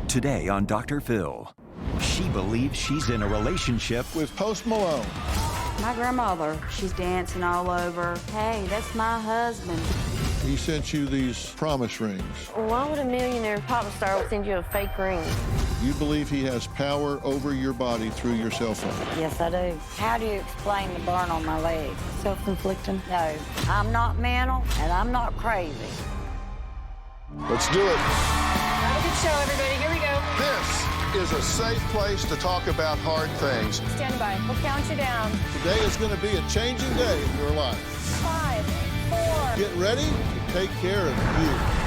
Today on Dr. Phil, she believes she's in a relationship with Post Malone. My grandmother, she's dancing all over. Hey, that's my husband. He sent you these promise rings. Why would a millionaire pop star send you a fake ring? You believe he has power over your body through your cell phone. Yes, I do. How do you explain the burn on my leg? Self-inflicting? No, I'm not mental and I'm not crazy. Let's do it. Have a good show, everybody. Here we go. This is a safe place to talk about hard things. Stand by. We'll count you down. Today is going to be a changing day in your life. 5, 4. Get ready to take care of you.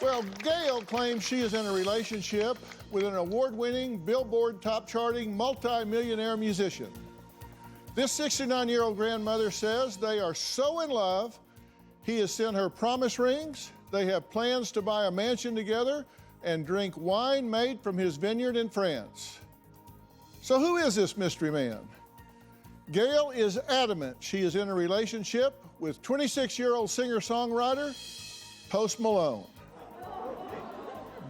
Well, Gail claims she is in a relationship with an award-winning, Billboard top-charting, multi-millionaire musician. This 69-year-old grandmother says they are so in love, he has sent her promise rings, they have plans to buy a mansion together and drink wine made from his vineyard in France. So who is this mystery man? Gail is adamant she is in a relationship with 26-year-old singer-songwriter Post Malone.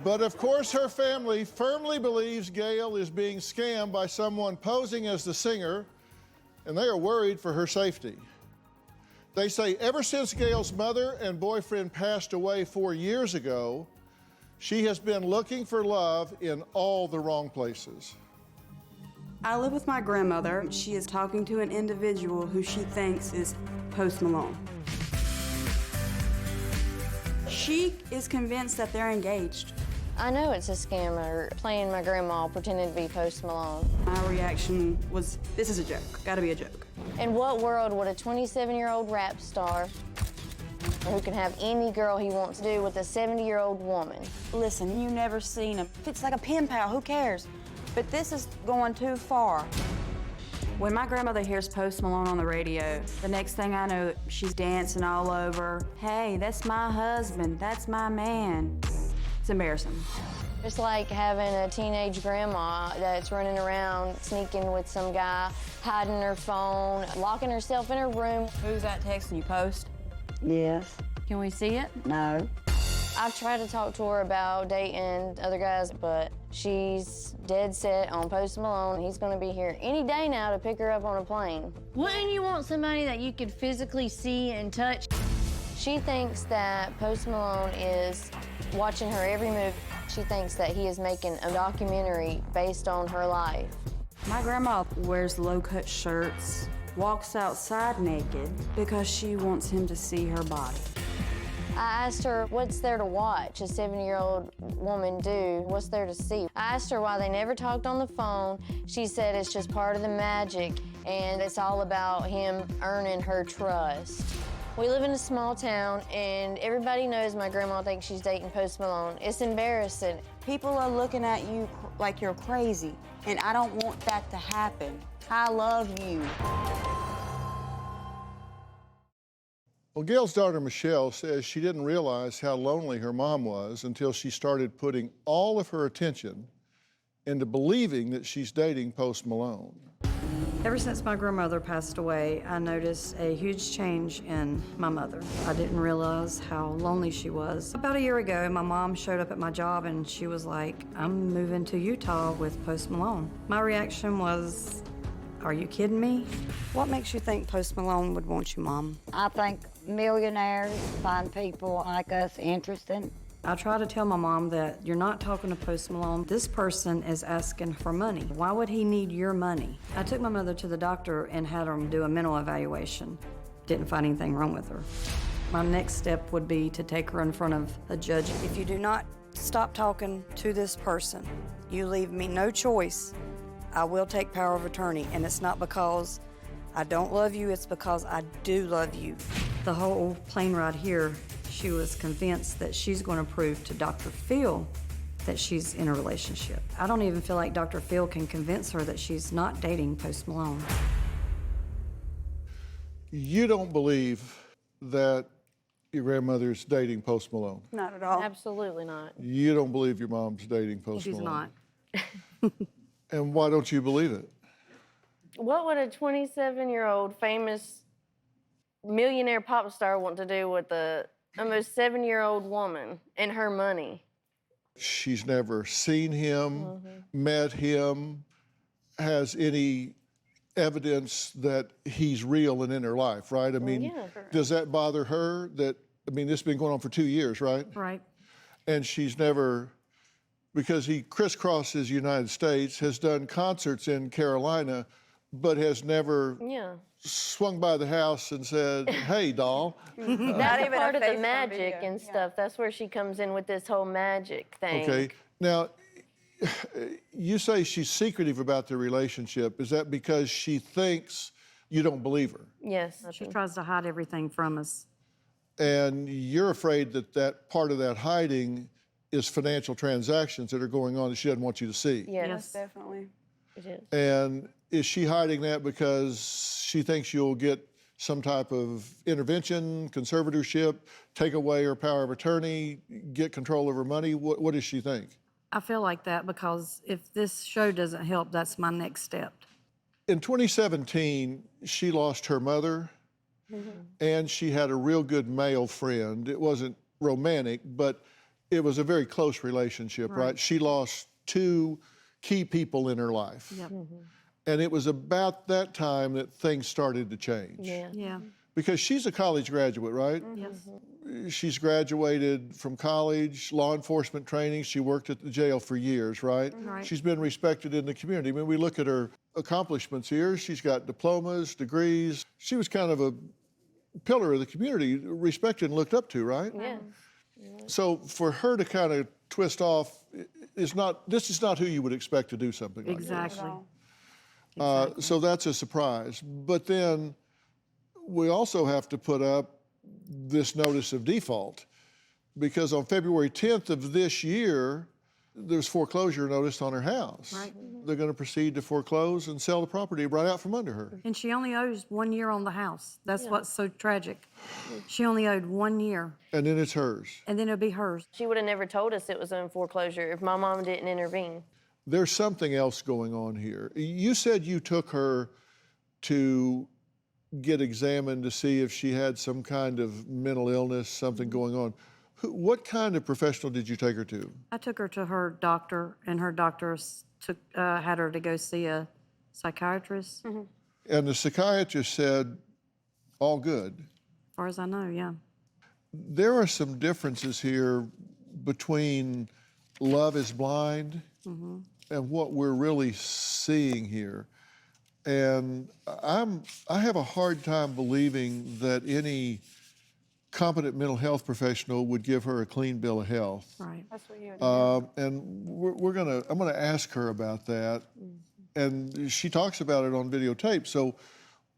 But of course, her family firmly believes Gail is being scammed by someone posing as the singer, and they are worried for her safety. They say ever since Gail's mother and boyfriend passed away 4 years ago, she has been looking for love in all the wrong places. I live with my grandmother. She is talking to an individual who she thinks is Post Malone. She is convinced that they're engaged. I know it's a scammer playing my grandma, pretending to be Post Malone. My reaction was, this is a joke. Gotta be a joke. In what world would a 27-year-old rap star who can have any girl he wants to do with a 70-year-old woman? Listen, you never seen him. It's like a pen pal, who cares? But this is going too far. When my grandmother hears Post Malone on the radio, the next thing I know, she's dancing all over. Hey, that's my husband, that's my man. It's embarrassing. It's like having a teenage grandma that's running around, sneaking with some guy, hiding her phone, locking herself in her room. Who's that texting you, Post? Yes. Can we see it? No. I've tried to talk to her about dating other guys, but she's dead set on Post Malone. He's gonna be here any day now to pick her up on a plane. Wouldn't you want somebody that you could physically see and touch? She thinks that Post Malone is watching her every move. She thinks that he is making a documentary based on her life. My grandma wears low-cut shirts, walks outside naked because she wants him to see her body. I asked her, what's there to watch a 70-year-old woman do? What's there to see? I asked her why they never talked on the phone. She said it's just part of the magic, and it's all about him earning her trust. We live in a small town, and everybody knows my grandma thinks she's dating Post Malone. It's embarrassing. People are looking at you like you're crazy, and I don't want that to happen. I love you. Well, Gail's daughter, Michelle, says she didn't realize how lonely her mom was until she started putting all of her attention into believing that she's dating Post Malone. Ever since my grandmother passed away, I noticed a huge change in my mother. I didn't realize how lonely she was. About a year ago, my mom showed up at my job and she was like, I'm moving to Utah with Post Malone. My reaction was, are you kidding me? What makes you think Post Malone would want you, Mom? I think millionaires find people like us interesting. I try to tell my mom that you're not talking to Post Malone. This person is asking for money. Why would he need your money? I took my mother to the doctor and had her do a mental evaluation. Didn't find anything wrong with her. My next step would be to take her in front of a judge. If you do not stop talking to this person, you leave me no choice. I will take power of attorney, and it's not because I don't love you, it's because I do love you. The whole plane ride here, she was convinced that she's going to prove to Dr. Phil that she's in a relationship. I don't even feel like Dr. Phil can convince her that she's not dating Post Malone. You don't believe that your grandmother's dating Post Malone? Not at all. Absolutely not. You don't believe your mom's dating Post She's Malone? not. And why don't you believe it? What would a 27-year-old famous millionaire pop star want to do with a almost 7-year-old woman and her money? She's never seen him, met him, has any evidence that he's real and in her life, right? I mean, yeah. does that bother her? That, I mean, this has been going on for 2 years, right? Right. And she's never, because he crisscrosses the United States, has done concerts in Carolina, but has never Yeah. swung by the house and said, hey, doll. That's even a part of the FaceTime magic video, and yeah. stuff. That's where she comes in with this whole magic thing. Okay. Now, you say she's secretive about their relationship. Is that because she thinks you don't believe her? Yes. She tries to hide everything from us. And you're afraid that that part of that hiding is financial transactions that are going on that she doesn't want you to see. Yes. Definitely. It is. And is she hiding that because she thinks you'll get some type of intervention, conservatorship, take away her power of attorney, get control of her money? What does she think? I feel like that because if this show doesn't help, that's my next step. In 2017, she lost her mother, and she had a real good male friend. It wasn't romantic, but it was a very close relationship, right? She lost 2 key people in her life. Yep. And it was about that time that things started to change. Yeah. Yeah. Because she's a college graduate, right? Yes. She's graduated from college, law enforcement training. She worked at the jail for years, right? Right. She's been respected in the community. I mean, we look at her accomplishments here. She's got diplomas, degrees. She was kind of a pillar of the community, respected and looked up to, right? Yeah. So for her to kind of twist off this is not who you would expect to do something like Exactly. this. So that's a surprise. But then we also have to put up this notice of default because on February 10th of this year, there's foreclosure notice on her house. Right. They're going to proceed to foreclose and sell the property right out from under her. And she only owes 1 year on the house. That's what's so tragic. She only owed 1 year, And then it's hers. and then it'll be hers. She would have never told us it was in foreclosure if my mom didn't intervene. There's something else going on here. You said you took her to get examined to see if she had some kind of mental illness, something going on. What kind of professional did you take her to? I took her to her doctor, and her doctor had her to go see a psychiatrist. And the psychiatrist said, all good. As far as I know, yeah. There are some differences here between Love is Blind and what we're really seeing here. And I have a hard time believing that any competent mental health professional would give her a clean bill of health. Right. That's what you would do. And I'm gonna ask her about that. And she talks about it on videotape, so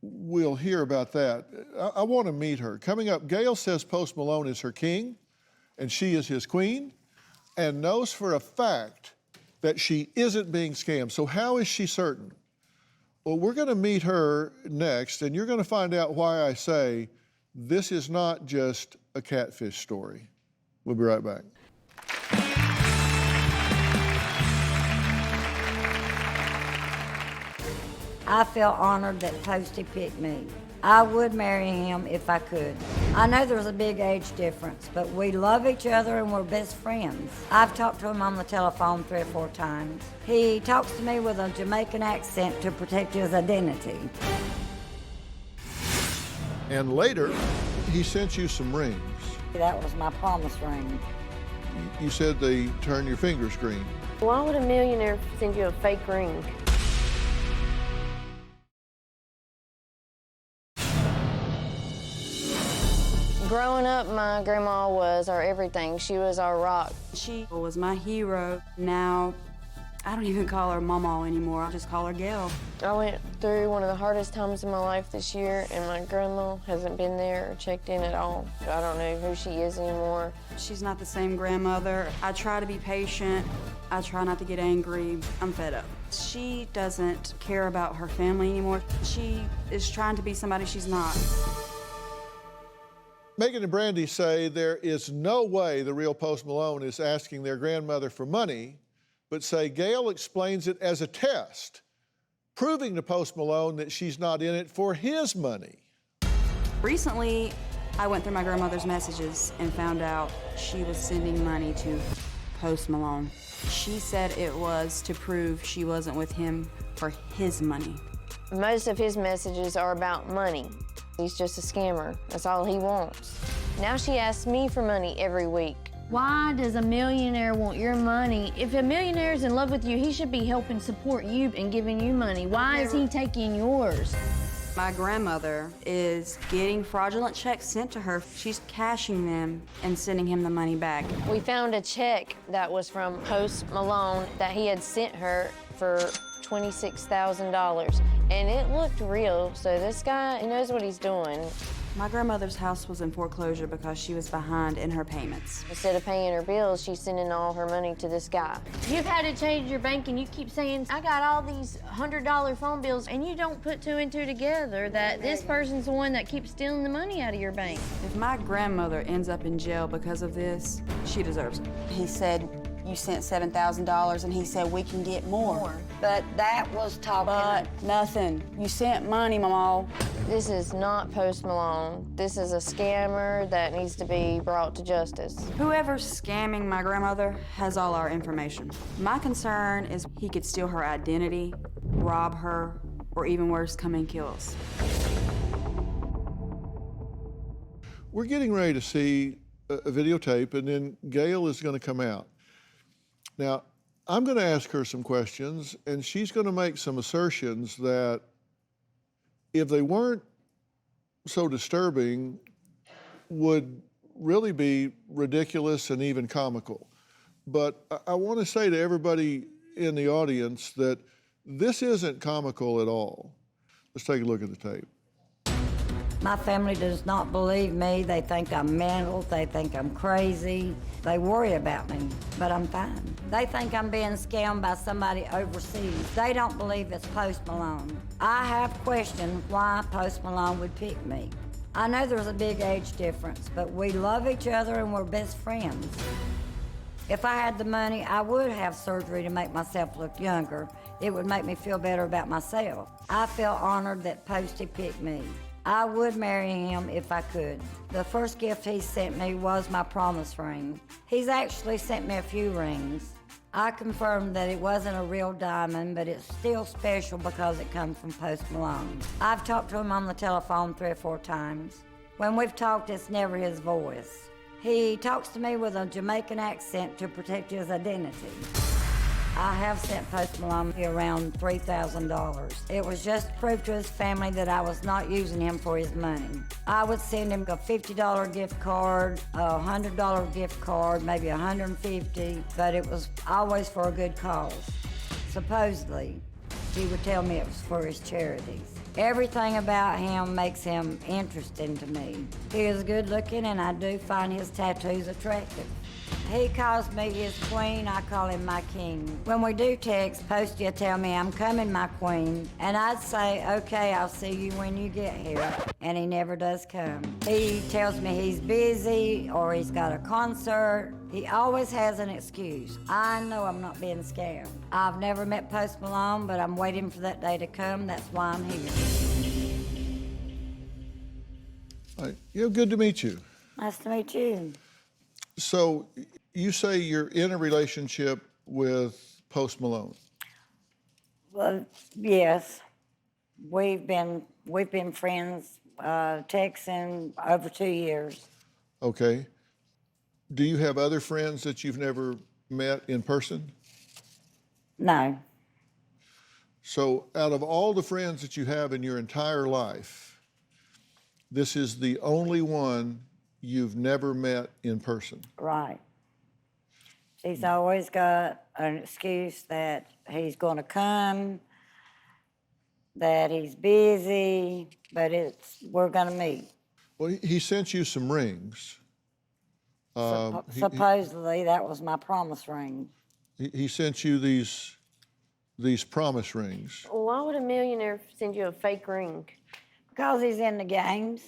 we'll hear about that. I want to meet her. Coming up, Gail says Post Malone is her king, and she is his queen, and knows for a fact that she isn't being scammed. So how is she certain? Well, we're going to meet her next, and you're going to find out why I say this is not just a catfish story. We'll be right back. I feel honored that Posty picked me. I would marry him if I could. I know there's a big age difference, but we love each other and we're best friends. I've talked to him on the telephone 3 or 4 times. He talks to me with a Jamaican accent to protect his identity. And later, he sent you some rings. That was my promise ring. You said they turn your fingers green. Why would a millionaire send you a fake ring? Growing up, my grandma was our everything. She was our rock. She was my hero. Now, I don't even call her Mama anymore. I just call her Gail. I went through one of the hardest times in my life this year, and my grandma hasn't been there or checked in at all. I don't know who she is anymore. She's not the same grandmother. I try to be patient, I try not to get angry. I'm fed up. She doesn't care about her family anymore. She is trying to be somebody she's not. Megan and Brandy say there is no way the real Post Malone is asking their grandmother for money, but say Gail explains it as a test, proving to Post Malone that she's not in it for his money. Recently, I went through my grandmother's messages and found out she was sending money to Post Malone. She said it was to prove she wasn't with him for his money. Most of his messages are about money. He's just a scammer. That's all he wants. Now she asks me for money every week. Why does a millionaire want your money? If a millionaire is in love with you, he should be helping support you and giving you money. Why is he taking yours? My grandmother is getting fraudulent checks sent to her. She's cashing them and sending him the money back. We found a check that was from Post Malone that he had sent her for $26,000. And it looked real, so this guy, he knows what he's doing. My grandmother's house was in foreclosure because she was behind in her payments. Instead of paying her bills, she's sending all her money to this guy. You've had to change your bank and you keep saying, I got all these $100 phone bills, and you don't put two and two together that this person's the one that keeps stealing the money out of your bank. If my grandmother ends up in jail because of this, she deserves it. He said, you sent $7,000, and he said, we can get more. But that was talking. But nothing. You sent money, Mama. This is not Post Malone. This is a scammer that needs to be brought to justice. Whoever's scamming my grandmother has all our information. My concern is he could steal her identity, rob her, or even worse, come and kill us. We're getting ready to see a videotape, and then Gail is going to come out. Now, I'm going to ask her some questions, and she's going to make some assertions that, if they weren't so disturbing, would really be ridiculous and even comical. But I want to say to everybody in the audience that this isn't comical at all. Let's take a look at the tape. My family does not believe me. They think I'm mental. They think I'm crazy. They worry about me, but I'm fine. They think I'm being scammed by somebody overseas. They don't believe it's Post Malone. I have questioned why Post Malone would pick me. I know there's a big age difference, but we love each other and we're best friends. If I had the money, I would have surgery to make myself look younger. It would make me feel better about myself. I feel honored that Posty picked me. I would marry him if I could. The first gift he sent me was my promise ring. He's actually sent me a few rings. I confirmed that it wasn't a real diamond, but it's still special because it comes from Post Malone. I've talked to him on the telephone 3 or 4 times. When we've talked, it's never his voice. He talks to me with a Jamaican accent to protect his identity. I have sent Post Malone around $3,000. It was just proof to his family that I was not using him for his money. I would send him a $50 gift card, a $100 gift card, maybe $150, but it was always for a good cause. Supposedly, he would tell me it was for his charities. Everything about him makes him interesting to me. He is good looking, and I do find his tattoos attractive. He calls me his queen, I call him my king. When we do text, Posty will tell me I'm coming, my queen, and I'd say, okay, I'll see you when you get here, and he never does come. He tells me he's busy or he's got a concert. He always has an excuse. I know I'm not being scammed. I've never met Post Malone, but I'm waiting for that day to come. That's why I'm here. All right. Good to meet you. Nice to meet you. So you say you're in a relationship with Post Malone. Well, yes. We've been friends, texting over 2 years. Okay. Do you have other friends that you've never met in person? No. So out of all the friends that you have in your entire life, this is the only one you've never met in person. Right. He's always got an excuse that he's going to come, that he's busy, but we're going to meet. Well, he sent you some rings. Supposedly, that was my promise ring. He sent you these promise rings. Why would a millionaire send you a fake ring? Because he's in the games.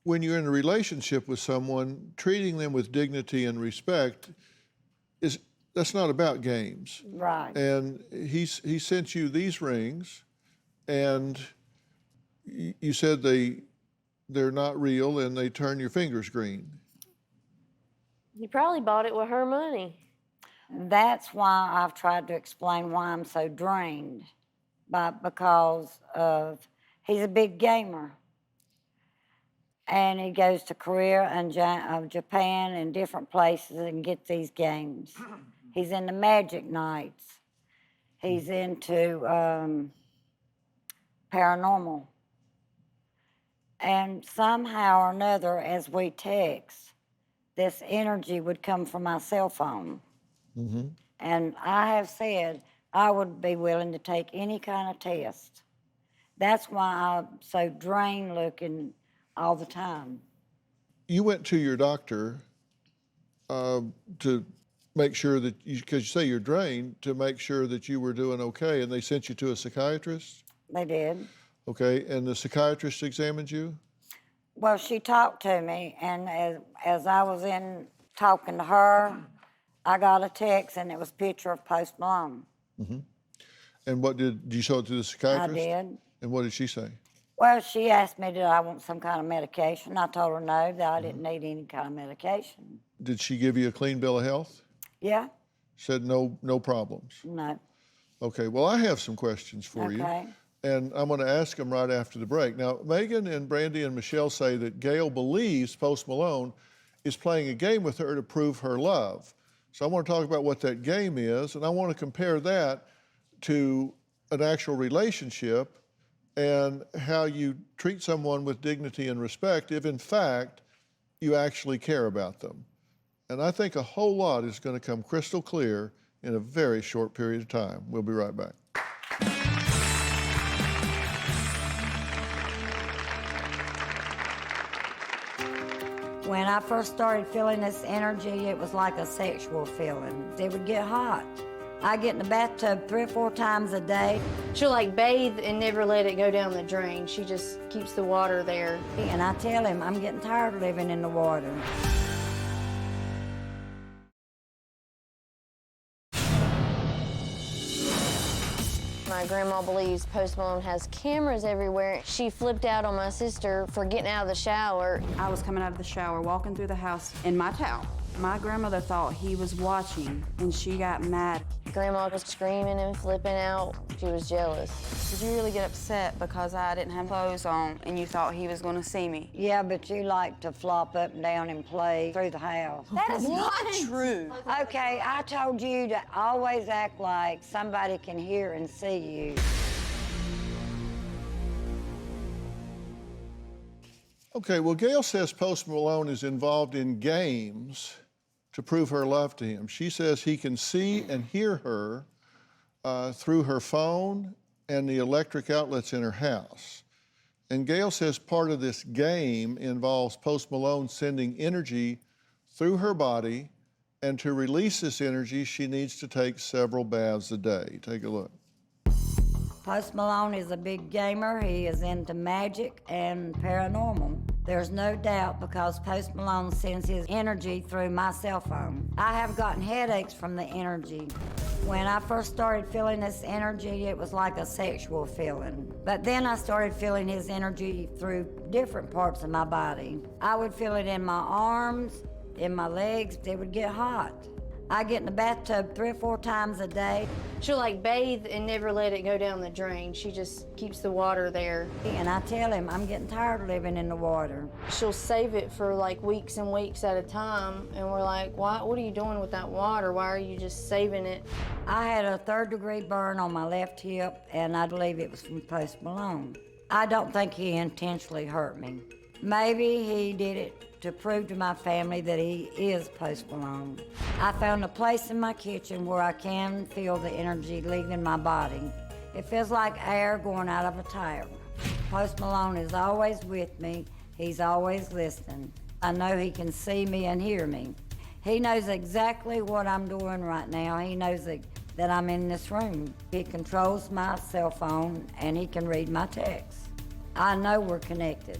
When you're in a relationship with someone, treating them with dignity and respect that's not about games. Right. And he sent you these rings, and you said they're not real and they turn your fingers green. You probably bought it with her money. That's why I've tried to explain why I'm so drained, because he's a big gamer. And he goes to Korea and Japan and different places and gets these games. He's into magic nights. He's into paranormal. And somehow or another, as we text, this energy would come from my cell phone. Mm-hmm. And I have said I would be willing to take any kind of test. That's why I'm so drained looking all the time. You went to your doctor to make sure that because you say you're drained, to make sure that you were doing okay, and they sent you to a psychiatrist? They did. Okay, and the psychiatrist examined you? Well, she talked to me, and as I was in talking to her, I got a text, and it was a picture of Post Malone. Mm-hmm. And did you show it to the psychiatrist? I did. And what did she say? Well, she asked me, did I want some kind of medication? I told her no, that I didn't need any kind of medication. Did she give you a clean bill of health? Yeah? Said no problems? No. Okay, well, I have some questions for you. Okay. And I'm going to ask them right after the break. Now, Megan and Brandy and Michelle say that Gail believes Post Malone is playing a game with her to prove her love. So I want to talk about what that game is, and I want to compare that to an actual relationship and how you treat someone with dignity and respect if, in fact, you actually care about them. And I think a whole lot is going to come crystal clear in a very short period of time. We'll be right back. When I first started feeling this energy, it was like a sexual feeling. It would get hot. I get in the bathtub 3 or 4 times a day. She'll like bathe and never let it go down the drain. She just keeps the water there. And I tell him, I'm getting tired of living in the water. My grandma believes Post Malone has cameras everywhere. She flipped out on my sister for getting out of the shower. I was coming out of the shower, walking through the house in my towel. My grandmother thought he was watching, and she got mad. Grandma was screaming and flipping out. She was jealous. Did you really get upset because I didn't have clothes on and you thought he was going to see me? Yeah, but you like to flop up and down and play through the house. That is not true. Okay, I told you to always act like somebody can hear and see you. Okay, well, Gail says Post Malone is involved in games to prove her love to him. She says he can see and hear her through her phone and the electric outlets in her house. And Gail says part of this game involves Post Malone sending energy through her body, and to release this energy, she needs to take several baths a day. Take a look. Post Malone is a big gamer. He is into magic and paranormal. There's no doubt because Post Malone sends his energy through my cell phone. I have gotten headaches from the energy. When I first started feeling this energy, it was like a sexual feeling. But then I started feeling his energy through different parts of my body. I would feel it in my arms, in my legs. It would get hot. I get in the bathtub 3 or 4 times a day. She'll like bathe and never let it go down the drain. She just keeps the water there. And I tell him, I'm getting tired of living in the water. She'll save it for like weeks and weeks at a time. And we're like, what are you doing with that water? Why are you just saving it? I had a 3rd-degree burn on my left hip, and I believe it was from Post Malone. I don't think he intentionally hurt me. Maybe he did it to prove to my family that he is Post Malone. I found a place in my kitchen where I can feel the energy leaving my body. It feels like air going out of a tire. Post Malone is always with me. He's always listening. I know he can see me and hear me. He knows exactly what I'm doing right now. He knows that I'm in this room. He controls my cell phone and he can read my texts. I know we're connected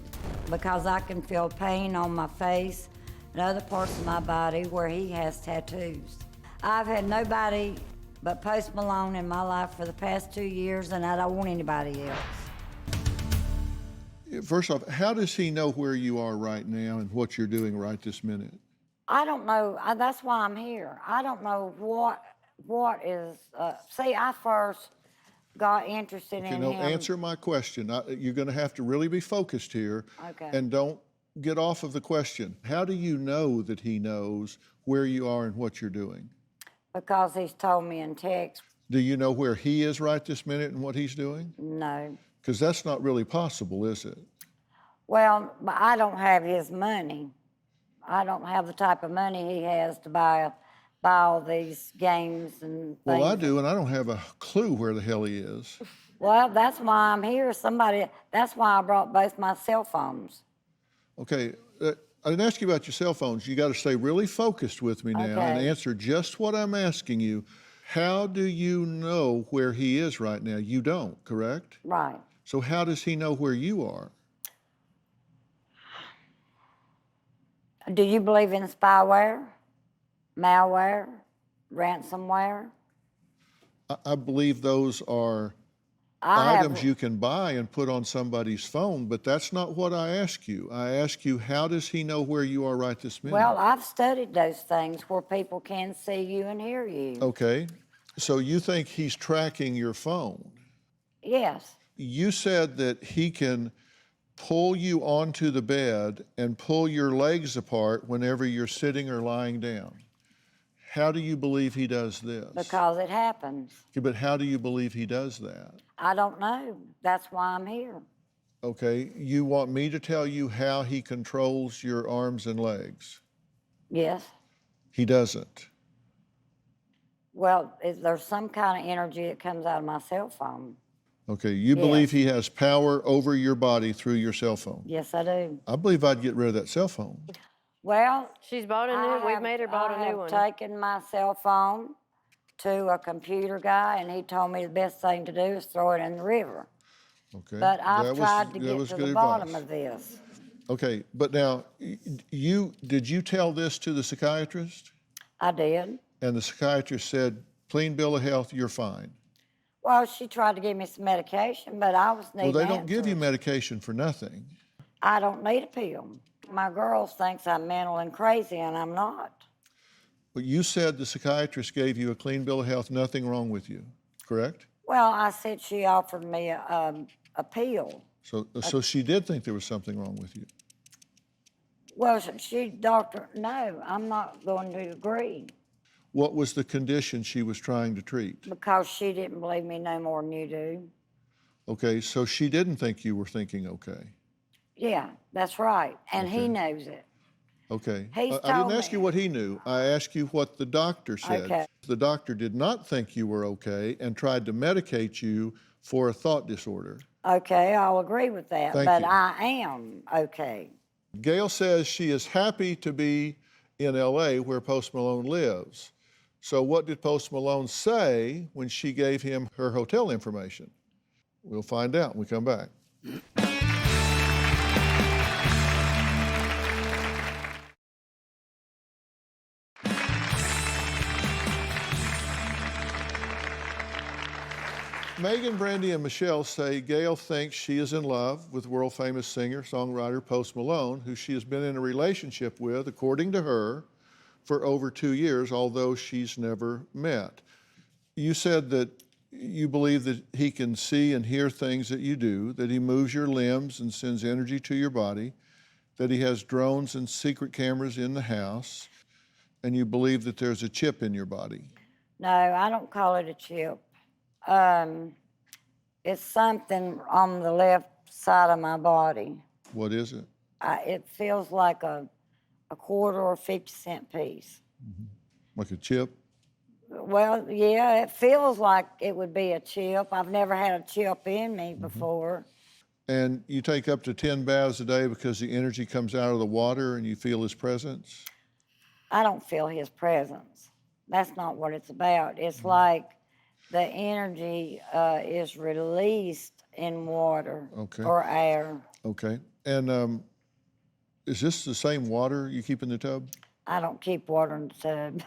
because I can feel pain on my face and other parts of my body where he has tattoos. I've had nobody but Post Malone in my life for the past 2 years, and I don't want anybody else. First off, how does he know where you are right now and what you're doing right this minute? I don't know. That's why I'm here. I don't know what is. See, I first got interested in him. Answer my question. You're going to have to really be focused here. Okay. And don't get off of the question. How do you know that he knows where you are and what you're doing? Because he's told me in text. Do you know where he is right this minute and what he's doing? No. Because that's not really possible, is it? Well, but I don't have his money. I don't have the type of money he has to buy all these games and things. Well, I do, and I don't have a clue where the hell he is. Well, that's why I'm here. That's why I brought both my cell phones. Okay, I didn't ask you about your cell phones. You got to stay really focused with me now and Okay. answer just what I'm asking you. How do you know where he is right now? You don't, correct? Right. So how does he know where you are? Do you believe in spyware, malware, ransomware? I believe those are items you can buy and put on somebody's phone, but that's not what I ask you. I ask you, how does he know where you are right this minute? Well, I've studied those things where people can see you and hear you. Okay, so you think he's tracking your phone? Yes. You said that he can pull you onto the bed and pull your legs apart whenever you're sitting or lying down. How do you believe he does this? Because it happens. Okay, but how do you believe he does that? I don't know. That's why I'm here. Okay, you want me to tell you how he controls your arms and legs? Yes. He doesn't. Well, there's some kind of energy that comes out of my cell phone. Okay, you believe he has power over your body through your cell phone? Yes, I do. I believe I'd get rid of that cell phone. Well, She's bought a new. We've made her bought a new one. I have taken my cell phone to a computer guy, and he told me the best thing to do is throw it in the river. Okay. But I've tried to that get was to good the bottom advice. of this. Okay, but now, did you tell this to the psychiatrist? I did. And the psychiatrist said, clean bill of health, you're fine. Well, she tried to give me some medication, but I was needing Well, they don't give you answers. medication for nothing. I don't need a pill. My girls thinks I'm mental and crazy, and I'm not. But you said the psychiatrist gave you a clean bill of health, nothing wrong with you, correct? Well, I said she offered me a pill. So she did think there was something wrong with you. Well, doctor, no, I'm not going to agree What was the condition she was trying to treat? because she didn't believe me no more than you do. Okay, so she didn't think you were thinking okay. Yeah, that's right, and he Okay. knows it. Okay. He's I didn't told ask me. you what he knew. I asked you what the doctor said. Okay. The doctor did not think you were okay and tried to medicate you for a thought disorder. Okay, I'll agree with that, Thank but you. I am okay. Gail says she is happy to be in LA where Post Malone lives. So what did Post Malone say when she gave him her hotel information? We'll find out when we come back. Megan, Brandy, and Michelle say Gail thinks she is in love with world-famous singer-songwriter Post Malone, who she has been in a relationship with, according to her, for over 2 years, although she's never met. You said that you believe that he can see and hear things that you do, that he moves your limbs and sends energy to your body, that he has drones and secret cameras in the house, and you believe that there's a chip in your body. No, I don't call it a chip. It's something on the left side of my body. What is it? It feels like a quarter or 50-cent piece. Like a chip? Well, yeah, it feels like it would be a chip. I've never had a chip in me before. And you take up to 10 baths a day because the energy comes out of the water and you feel his presence? I don't feel his presence. That's not what it's about. It's like the energy is released in water Okay. or air. Okay. And is this the same water you keep in the tub? I don't keep water in the tub.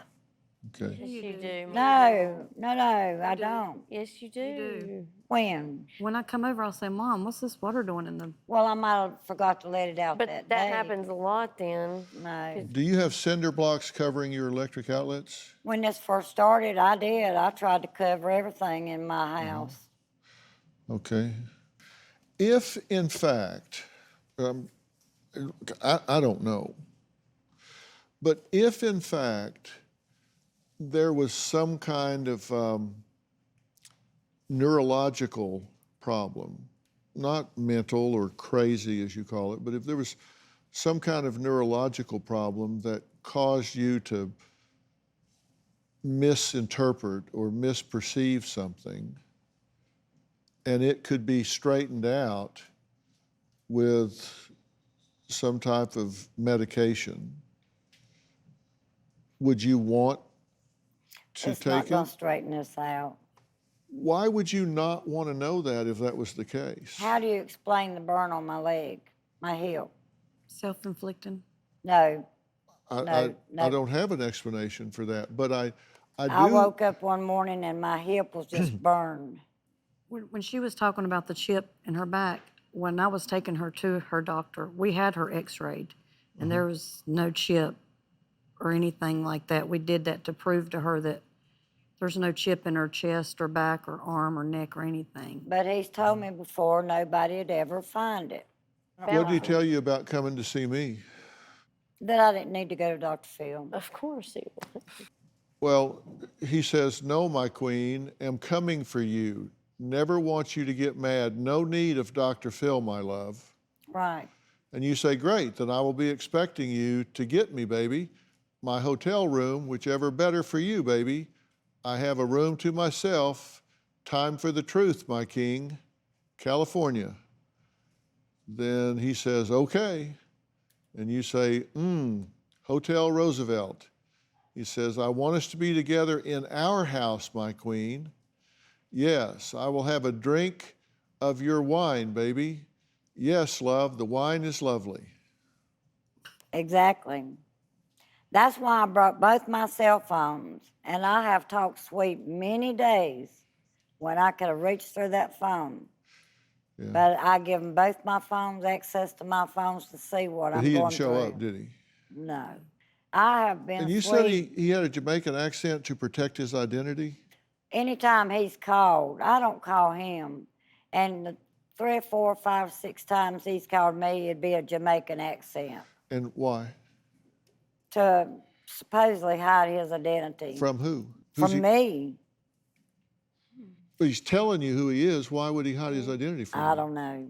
Okay. Yes, you do. No, I don't. Yes, you do. When? When I come over, I'll say, Mom, what's this water doing in the... Well, I might have forgot to let it out But that that day. happens a lot then. No. Do you have cinder blocks covering your electric outlets? When this first started, I did. I tried to cover everything in my house. Okay. If, in fact, I don't know, but if, in fact, there was some kind of neurological problem, not mental or crazy as you call it, but if there was some kind of neurological problem that caused you to misinterpret or misperceive something, and it could be straightened out with some type of medication, would you want to It's not take going it? to straighten this out. Why would you not want to know that if that was the case? How do you explain the burn on my leg, my hip? Self-inflicting? No. I no. don't have an explanation for that, but I I do. woke up one morning and my hip was just burned. When she was talking about the chip in her back, when I was taking her to her doctor, we had her x-rayed, and there was no chip or anything like that. We did that to prove to her that there's no chip in her chest or back or arm or neck or anything. But he's told me before nobody'd ever find it. What did he tell you about coming to see me? That I didn't need to go to Dr. Phil. Of course it will. Well, he says, no, my queen, am coming for you. Never want you to get mad. No need of Dr. Phil, my love. Right. And you say, great, then I will be expecting you to get me, baby. My hotel room, whichever better for you, baby. I have a room to myself. Time for the truth, my king. California. Then he says, okay. And you say, Hotel Roosevelt. He says, I want us to be together in our house, my queen. Yes, I will have a drink of your wine, baby. Yes, love, the wine is lovely. Exactly. That's why I brought both my cell phones, and I have talked sweet many days when I could have reached through that phone. Yeah. But I give them both my phones, access to my phones to see what But I'm he going didn't show through. up, did he? No. I have been And you sweet. said he had a Jamaican accent to protect his identity? Anytime he's called, I don't call him. And the 3, 4, 5, 6 times he's called me, it'd be a Jamaican accent And why? to supposedly hide his identity. From who? From me. But he's telling you who he is. Why would he hide his identity from you? I don't know.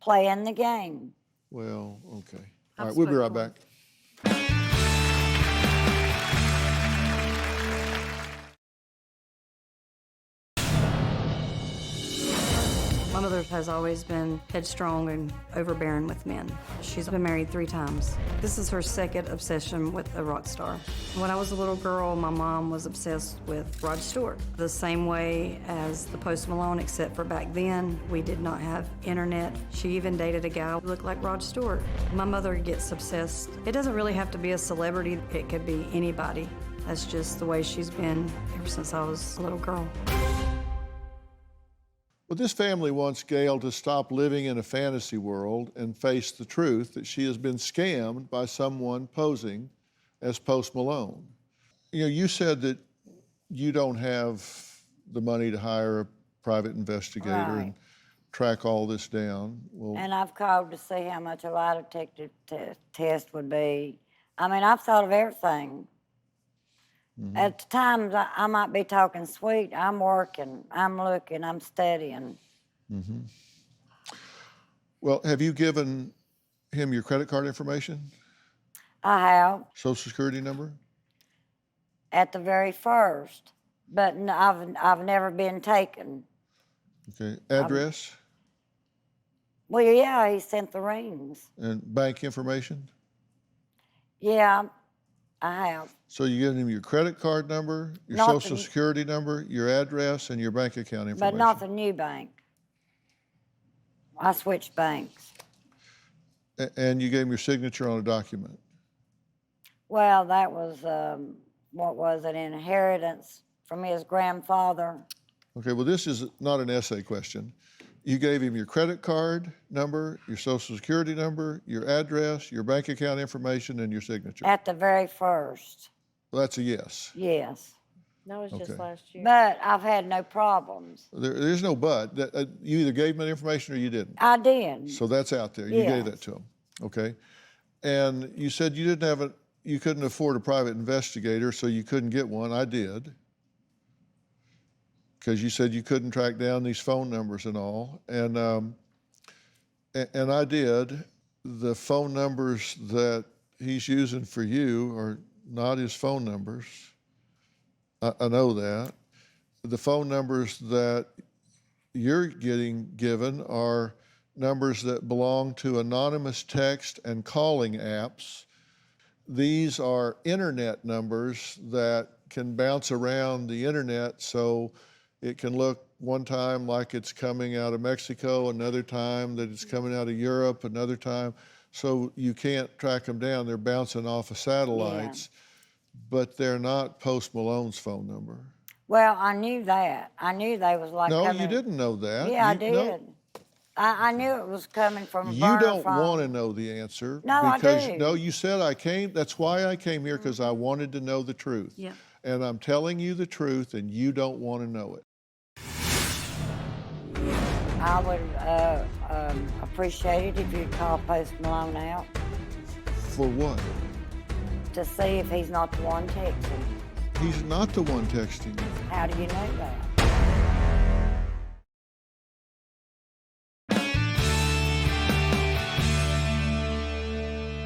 Playing the game. Well, okay. All I've right, we'll be right spoken back. My mother has always been headstrong and overbearing with men. She's been married 3 times. This is her second obsession with a rock star. When I was a little girl, my mom was obsessed with Rod Stewart, the same way as the Post Malone, except for back then, we did not have internet. She even dated a guy who looked like Rod Stewart. My mother gets obsessed. It doesn't really have to be a celebrity. It could be anybody. That's just the way she's been ever since I was a little girl. Well, this family wants Gail to stop living in a fantasy world and face the truth that she has been scammed by someone posing as Post Malone. You know, you said that you don't have the money to hire a private investigator and track all this down. Well, And I've called to see how much a lie detector test would be. I mean, I've thought of everything. At times, I might be talking sweet. I'm working, I'm looking, I'm studying. well, have you given him your credit card information, I have Social Security number? at the very first, but I've never been taken. Okay, address Well, yeah, he sent the rings. and bank information? Yeah, I have. So you give him your credit card number, your Not social the- security number, your address, and your bank account information. But not the new bank. I switched banks. And you gave him your signature on a document. Well, that was, what was it, inheritance from his grandfather. Okay, well, this is not an essay question. You gave him your credit card number, your social security number, your address, your bank account information, and your signature. At the very first, Well, that's a yes. yes. That was just Okay. last year. But I've had no problems. There's no but. You either gave him that information or you didn't. I did. So that's out there. You gave Yes. that to him. Okay. And you said you didn't have you couldn't afford a private investigator, so you couldn't get one. I did. Because you said you couldn't track down these phone numbers and all. And I did. The phone numbers that he's using for you are not his phone numbers. I know that. The phone numbers that you're getting given are numbers that belong to anonymous text and calling apps. These are internet numbers that can bounce around the internet, so it can look one time like it's coming out of Mexico, another time that it's coming out of Europe, another time. So you can't track them down. They're bouncing off of satellites, but they're not Post Malone's phone number. Well, I knew that. I knew they was like No, coming. you didn't know that. Yeah, I You- did. no, I knew it was coming from a you burner don't phone. want to know the answer. No, I because, do. No, you said I came. That's why I came here, because I wanted to know the truth. Yeah. And I'm telling you the truth, and you don't want to know it. I would appreciate it if you'd call Post Malone out For what? to see if he's not the one texting. He's not the one texting you. How do you know that?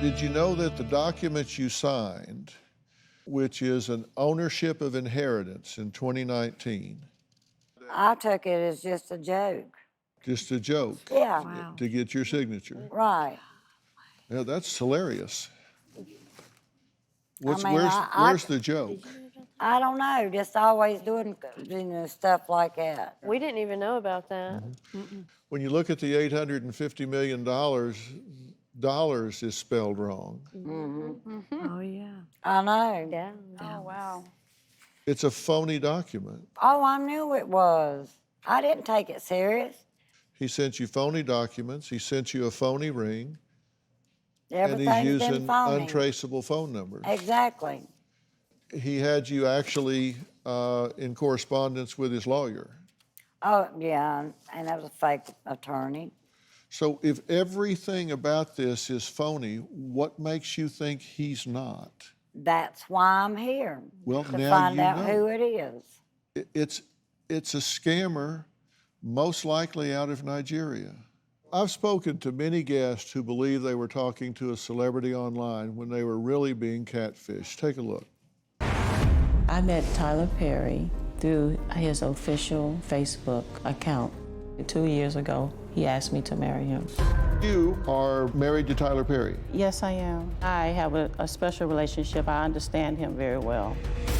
Did you know that the documents you signed, which is an ownership of inheritance in 2019, I took it as just a joke. just a joke Yeah, Wow. to get your signature? right. Yeah, that's hilarious. Where's the joke? I don't know, just always doing stuff like that. We didn't even know about that. When you look at the $850 million, dollars is spelled wrong. Oh, yeah. I know. Yeah. Oh, wow. It's a phony document. Oh, I knew it was. I didn't take it serious. He sent you phony documents. He sent you a phony ring. And he's Everything's been using phony. untraceable phone numbers. Exactly. He had you actually in correspondence with his lawyer. Oh, yeah, and that was a fake attorney. So if everything about this is phony, what makes you think he's not? That's why I'm here. Well, to now find you out know. who it is. It's a scammer, most likely out of Nigeria. I've spoken to many guests who believe they were talking to a celebrity online when they were really being catfished. Take a look. I met Tyler Perry through his official Facebook account. 2 years ago, he asked me to marry him. You are married to Tyler Perry. Yes, I am. I have a special relationship. I understand him very well.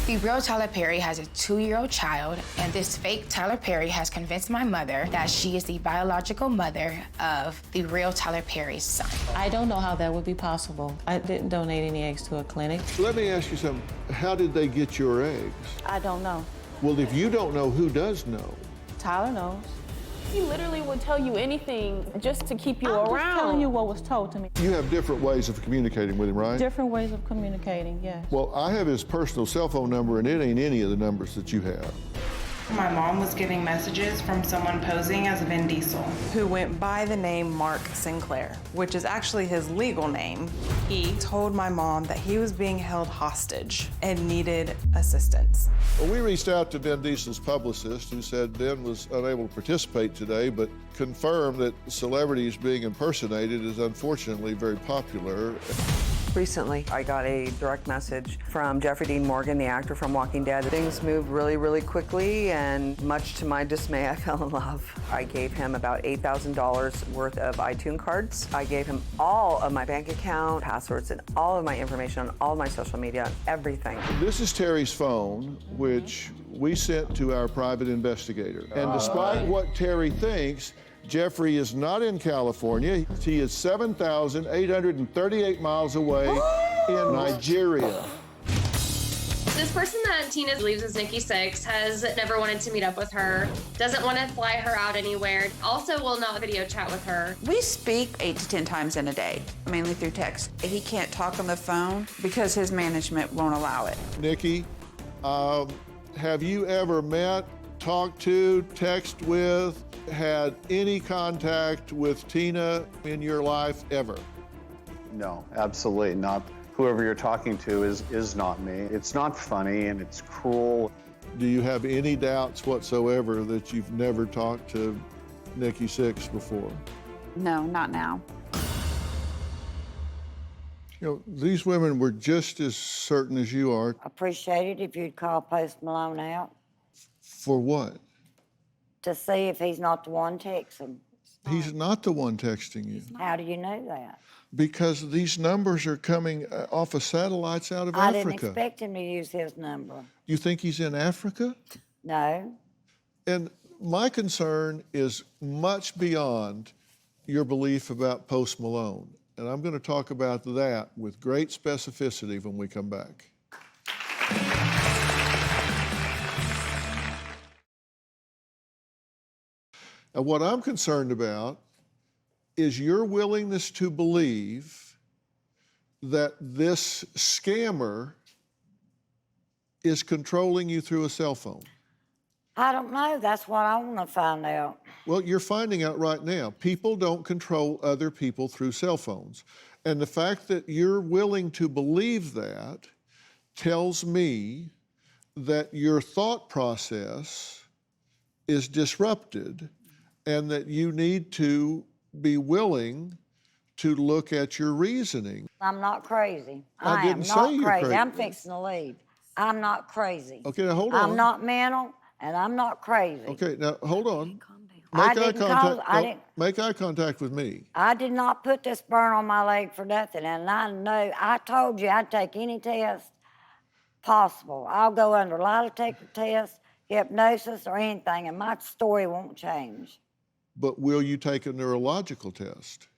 The real Tyler Perry has a 2-year-old child, and this fake Tyler Perry has convinced my mother that she is the biological mother of the real Tyler Perry's son. I don't know how that would be possible. I didn't donate any eggs to a clinic. Let me ask you something. How did they get your eggs? I don't know. Well, if you don't know, who does know? Tyler knows. He literally would tell you anything just to keep you I'm around. just telling you what was told to me. You have different ways of communicating with him, right? Different ways of communicating, yes. Well, I have his personal cell phone number, and it ain't any of the numbers that you have. My mom was getting messages from someone posing as Vin Diesel, who went by the name Mark Sinclair, which is actually his legal name. He told my mom that he was being held hostage and needed assistance. Well, we reached out to Vin Diesel's publicist, who said Vin was unable to participate today, but confirmed that celebrities being impersonated is unfortunately very popular. Recently, I got a direct message from Jeffrey Dean Morgan, the actor from Walking Dead. Things moved really, really quickly, and much to my dismay, I fell in love. I gave him about $8,000 worth of iTunes cards. I gave him all of my bank account, passwords, and all of my information on all my social media, everything. This is Terry's phone, which we sent to our private investigator. And despite what Terry thinks, Jeffrey is not in California. He is 7,838 miles away in Nigeria. This person that Tina believes is Nikki Sixx has never wanted to meet up with her, doesn't want to fly her out anywhere, also will not video chat with her. We speak 8 to 10 times in a day, mainly through text. He can't talk on the phone because his management won't allow it. Nikki, have you ever met, talked to, text with, had any contact with Tina in your life ever? No, absolutely not. Whoever you're talking to is not me. It's not funny and it's cruel. Do you have any doubts whatsoever that you've never talked to Nikki Sixx before? No, not now. You know, these women were just as certain as you are. Appreciate it if you'd call Post Malone out For what? to see if he's not the one texting. He's not the one texting you. How do you know that? Because these numbers are coming off of satellites out of I Africa. didn't expect him to use his number. You think he's in Africa? No. And my concern is much beyond your belief about Post Malone. And I'm going to talk about that with great specificity when we come back. And what I'm concerned about is your willingness to believe that this scammer is controlling you through a cell phone. I don't know. That's what I want to find out. Well, you're finding out right now. People don't control other people through cell phones. And the fact that you're willing to believe that tells me that your thought process is disrupted and that you need to be willing to look at your reasoning. I'm not crazy. I didn't say am not you're crazy. crazy. I'm fixing to leave. I'm not crazy. Okay, now hold on. I'm not mental, and I'm not crazy. Okay, now hold on. I Make eye didn't contact. I no, didn't. Make eye contact with me. I did not put this burn on my leg for nothing, and I know. I told you I'd take any test possible. I'll go under a lie detector test, hypnosis, or anything, and my story won't change. But will you take a neurological test?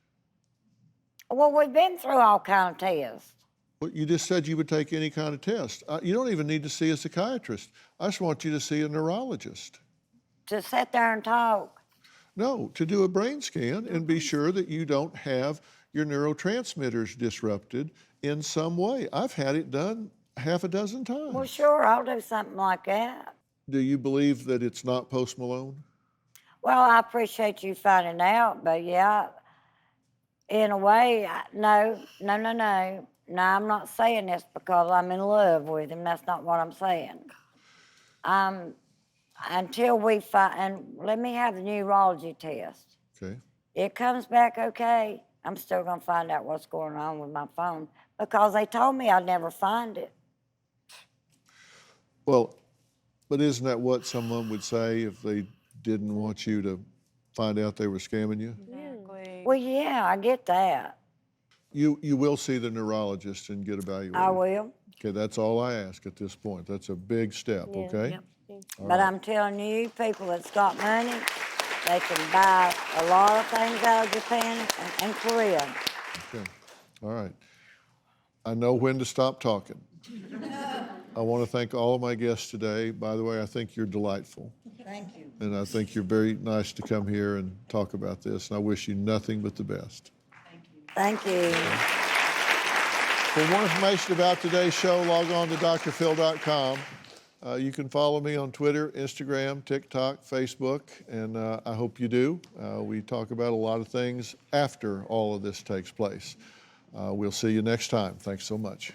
Well, we've been through all kind of tests. Well, you just said you would take any kind of test. You don't even need to see a psychiatrist. I just want you to see a neurologist. To sit there and talk. No, to do a brain scan and be sure that you don't have your neurotransmitters disrupted in some way. I've had it done half a dozen times. Well, sure, I'll do something like that. Do you believe that it's not Post Malone? Well, I appreciate you finding out, but yeah, in a way, no. No, I'm not saying this because I'm in love with him. That's not what I'm saying. Until we find, and let me have the neurology test. Okay. It comes back okay, I'm still gonna find out what's going on with my phone because they told me I'd never find it. Well, but isn't that what someone would say if they didn't want you to find out they were scamming you? Exactly. Well, yeah, I get that. You will see the neurologist and get evaluated. I will. Okay, that's all I ask at this point. That's a big step, okay? Yep. All But right. I'm telling you, people that's got money, they can buy a lot of things out of Japan and Korea. Okay, all right. I know when to stop talking. I want to thank all of my guests today. By the way, I think you're delightful. Thank you. And I think you're very nice to come here and talk about this. And I wish you nothing but the best. Thank you. For more information about today's show, log on to drphil.com. You can follow me on Twitter, Instagram, TikTok, Facebook, and I hope you do. We talk about a lot of things after all of this takes place. We'll see you next time. Thanks so much.